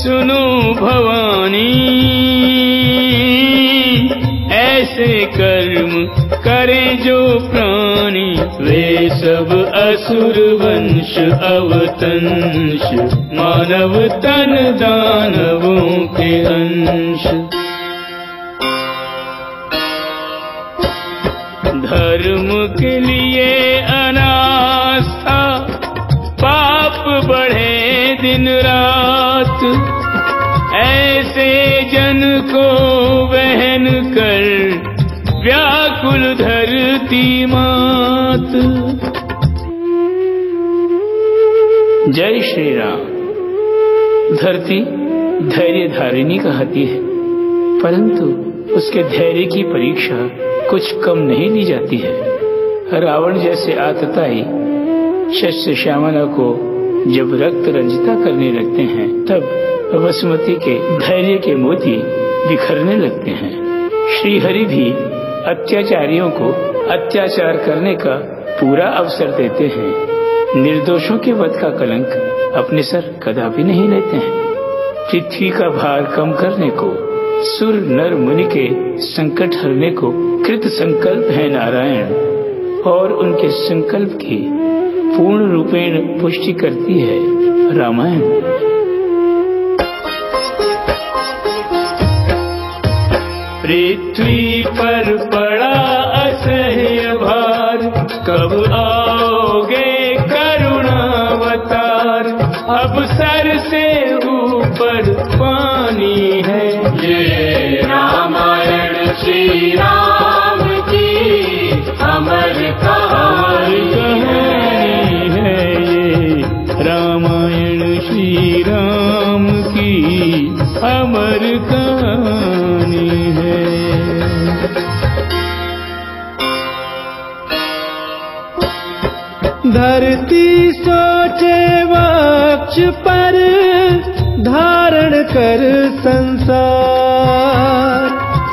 सुनो भवानी, ऐसे कर्म करें जो प्राणी, वे सब असुर वंश अवतंश, मानव तन दानवों के अंश। धर्म के लिए अनास्था, पाप बढ़े दिन रात, ऐसे जन को वहन कर व्याकुल धरती मात। जय श्री राम। धरती धैर्य धारिणी कहती है, परंतु उसके धैर्य की परीक्षा कुछ कम नहीं ली जाती है। रावण जैसे आतताई शस्य श्यामला को जब रक्त रंजिता करने लगते हैं, तब वसुमती के धैर्य के मोती बिखरने लगते हैं। श्री हरि भी अत्याचारियों को अत्याचार करने का पूरा अवसर देते हैं। निर्दोषों के वध का कलंक अपने सर कदापि नहीं लेते हैं। पृथ्वी का भार कम करने को, सुर नर मुनि के संकट हरने को कृत संकल्प है नारायण, और उनके संकल्प की पूर्ण रूपेण पुष्टि करती है रामायण। पृथ्वी पर पड़ा असह्य भार, कब आओगे करुणावतार, अब सर से ऊपर पानी है। ये रामायण श्री राम की अमर कहानी है। ये रामायण श्री राम की अमर कहानी है। धरती सोचे वक्ष पर धारण कर संसार,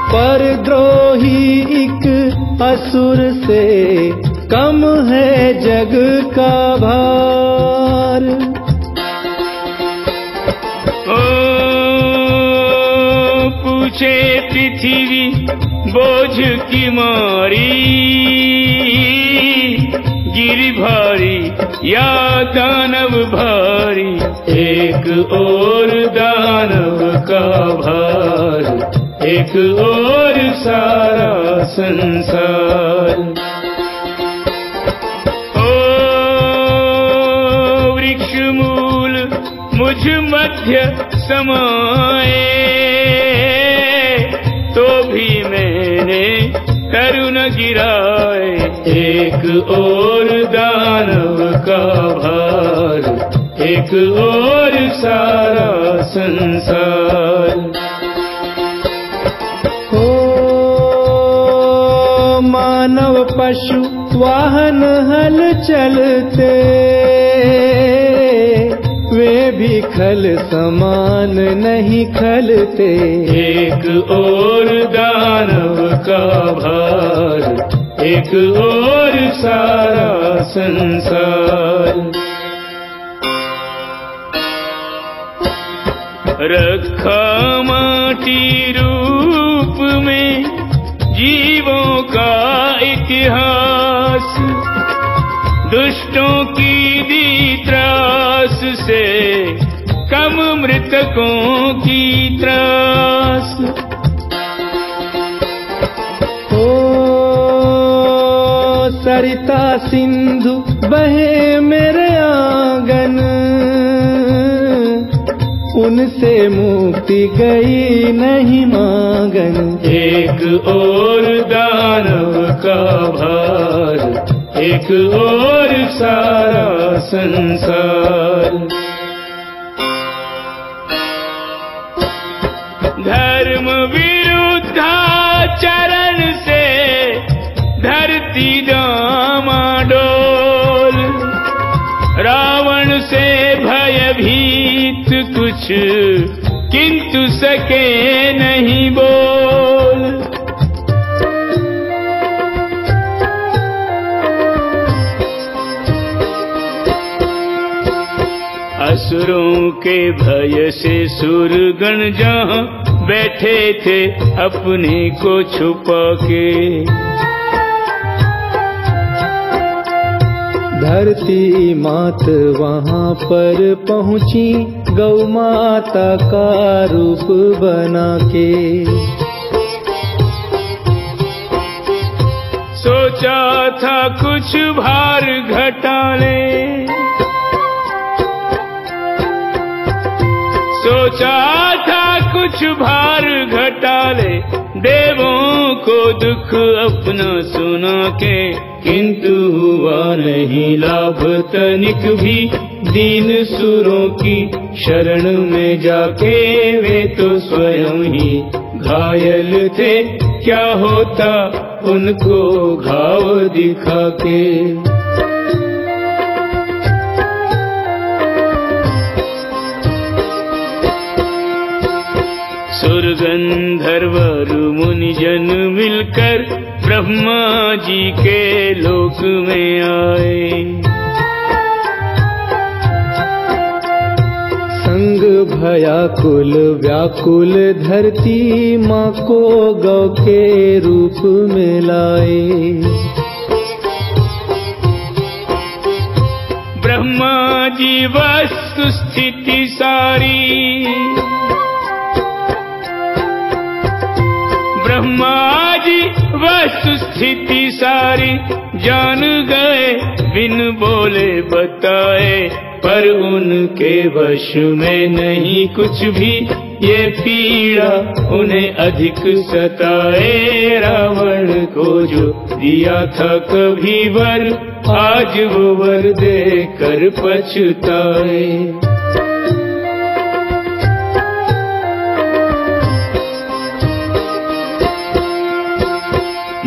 पर द्रोही एक असुर से कम है जग का भार। ओ पूछे पृथ्वी बोझ की मारी, गिरि भारी या दानव भारी, एक और दानव का भार, एक और सारा संसार। ओ वृक्ष मूल मुझ मध्य समाए, तो भी मैंने करुण गिराए, एक और दानव का भार, एक और सारा संसार। हो मानव पशु वाहन हल चलते, वे भी खल समान नहीं खलते, एक और दानव का भार, एक और सारा संसार। रखा माटी रूप में जीवों का इतिहास, दुष्टों की दी त्रास से कम मृतकों की त्रास। ओ सरिता सिंधु बहे मेरे आंगन, उनसे मुक्ति गई नहीं मांगन, एक और दानव का भार, एक और सारा संसार। धर्म विरुद्धाचरण से धरती डामाडोल, रावण से भयभीत कुछ किंतु सके नहीं बोल। असुरों के भय से सुरगण जहाँ बैठे थे अपने को छुपा के। धरती मात वहाँ पर पहुँची गौ माता का रूप बना के। सोचा था कुछ भार घटा ले, सोचा था कुछ भार घटा ले, देवों को दुख अपना सुना के। किंतु हुआ नहीं लाभ तनिक भी दीन सुरों की शरण में जाके। वे तो स्वयं ही घायल थे, क्या होता उनको घाव दिखा के। सुर गंधर्व मुनि जन मिलकर ब्रह्मा जी के लोक में आए। संग भयाकुल व्याकुल धरती माँ को गौ के रूप में लाए। ब्रह्मा जी वस्तु स्थिति सारी, ब्रह्मा जी वस्तु स्थिति सारी जान गए, बिन बोले बताए। पर उनके वश में नहीं कुछ भी, ये पीड़ा उन्हें अधिक सताए। रावण को जो दिया था कभी वर, आज वो वर देकर पछताए।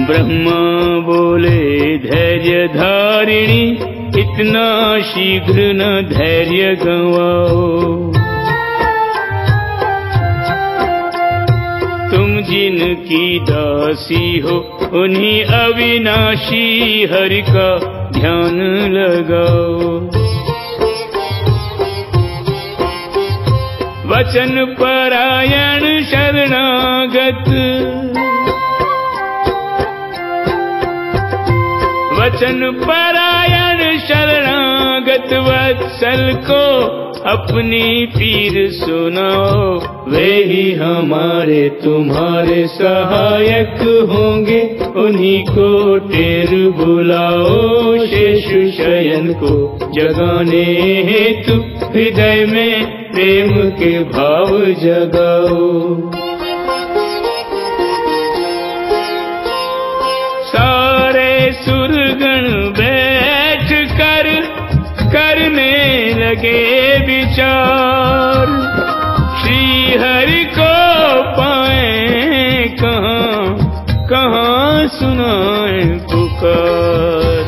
ब्रह्मा बोले धैर्य धारिणी, इतना शीघ्र न धैर्य गंवाओ। तुम जिनकी दासी हो उन्हीं अविनाशी हरि का ध्यान लगाओ। वचन परायण शरणागत, वचन परायण शरणागत वत्सल को अपनी पीर सुनाओ। वे ही हमारे तुम्हारे सहायक होंगे, उन्हीं को टेर बुलाओ। शेष शयन को जगाने हेतु हृदय में प्रेम के भाव जगाओ। सुरगण बैठ कर करने लगे विचार, श्री हरि को पाए कहाँ कहाँ सुनाए पुकार।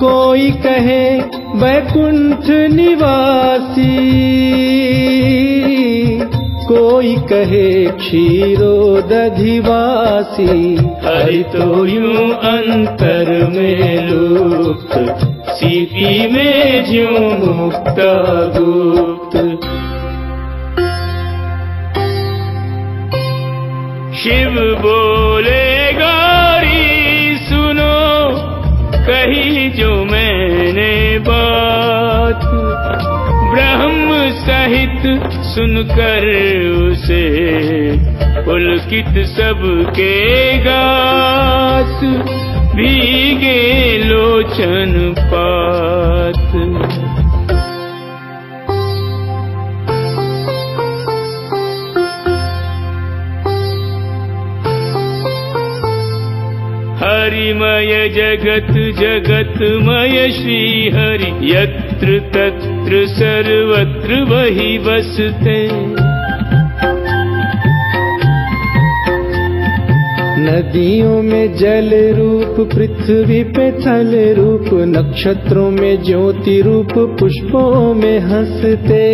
कोई कहे वैकुंठ निवासी, कोई कहे क्षीरोदधिवासी। हरि तो यूं अंतर में लुप्त, सीपी में ज्यों मुक्ता गुप्त। शिव बोले गौरी सुनो, कही जो मैंने बात। ब्रह्म सहित सुनकर उसे पुलकित सबके गात, भीगे लोचन पात। हरिमय जगत जगतमय श्री हरि, यत्र तत्र सर्वत्र वही बसते। नदियों में जल रूप, पृथ्वी पे थल रूप, नक्षत्रों में ज्योति रूप, पुष्पों में हंसते।